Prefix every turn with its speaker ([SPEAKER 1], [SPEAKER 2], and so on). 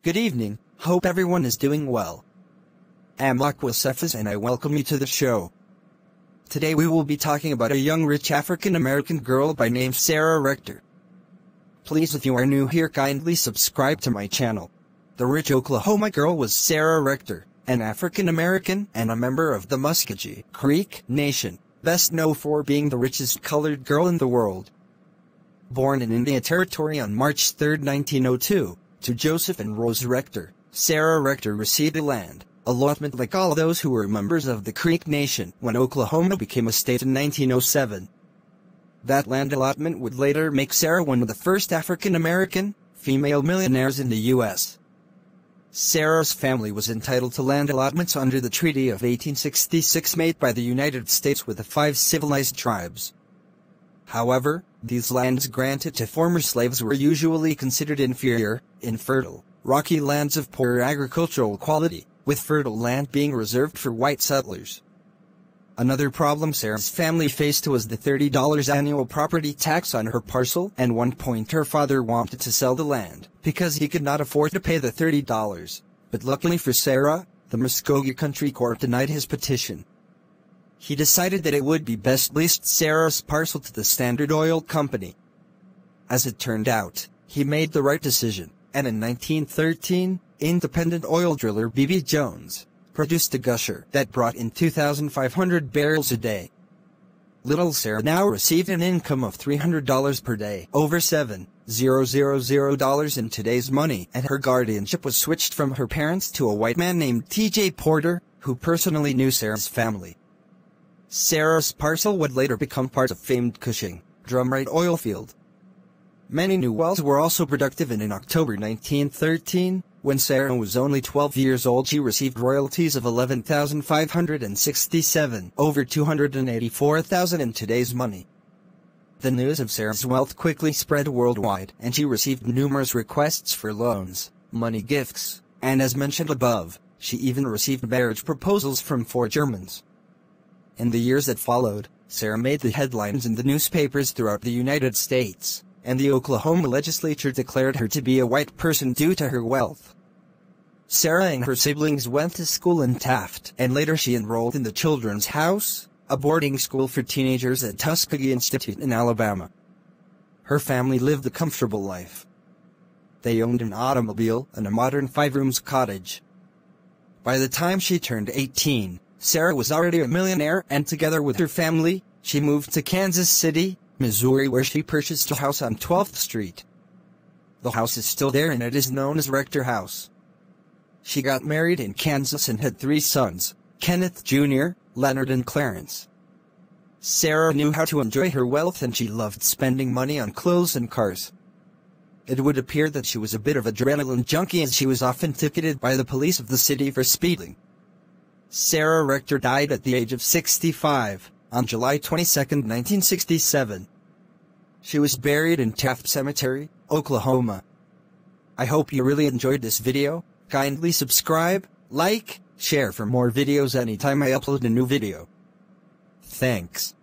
[SPEAKER 1] Good evening, hope everyone is doing well. I'm Cephas and I welcome you to the show. Today we will be talking about a young rich African American girl by name Sarah Rector. Please, if you are new here, kindly subscribe to my channel. The rich Oklahoma girl was Sarah Rector, an African American and a member of the Muscogee Creek Nation, best known for being the richest colored girl in the world. Born in Indian Territory on March 3, 1902, to Joseph and Rose Rector, Sarah Rector received a land allotment like all those who were members of the Creek Nation when Oklahoma became a state in 1907. That land allotment would later make Sarah one of the first African American female millionaires in the U.S. Sarah's family was entitled to land allotments under the Treaty of 1866 made by the United States with the 5 civilized tribes. However, these lands granted to former slaves were usually considered inferior, infertile, rocky lands of poor agricultural quality, with fertile land being reserved for white settlers. Another problem Sarah's family faced was the $30 annual property tax on her parcel, and one point her father wanted to sell the land because he could not afford to pay the $30. But luckily for Sarah, the Muscogee Country Court denied his petition. He decided that it would be best leased Sarah's parcel to the Standard Oil Company. As it turned out, he made the right decision, and in 1913, independent oil driller B.B. Jones produced a gusher that brought in 2,500 barrels a day. Little Sarah now received an income of $300 per day, over $7,000 in today's money, and her guardianship was switched from her parents to a white man named T.J. Porter, who personally knew Sarah's family. Sarah's parcel would later become part of famed Cushing, Drumright oil field. Many new wells were also productive, and in October 1913, when Sarah was only 12 years old, she received royalties of $11,567, over $284,000 in today's money. The news of Sarah's wealth quickly spread worldwide, and she received numerous requests for loans, money gifts, and as mentioned above, she even received marriage proposals from 4 Germans. In the years that followed, Sarah made the headlines in the newspapers throughout the United States, and the Oklahoma legislature declared her to be a white person due to her wealth. Sarah and her siblings went to school in Taft, and later she enrolled in the Children's House, a boarding school for teenagers at Tuskegee Institute in Alabama. Her family lived a comfortable life. They owned an automobile and a modern 5-room cottage. By the time she turned 18, Sarah was already a millionaire, and together with her family, she moved to Kansas City, Missouri, where she purchased a house on 12th Street. The house is still there, and it is known as Rector House. She got married in Kansas and had 3 sons, Kenneth Jr., Leonard and Clarence. Sarah knew how to enjoy her wealth, and she loved spending money on clothes and cars. It would appear that she was a bit of adrenaline junkie, as she was often ticketed by the police of the city for speeding. Sarah Rector died at the age of 65, on July 22, 1967. She was buried in Taft Cemetery, Oklahoma. I hope you really enjoyed this video. Kindly subscribe, like, share for more videos anytime I upload a new video. Thanks.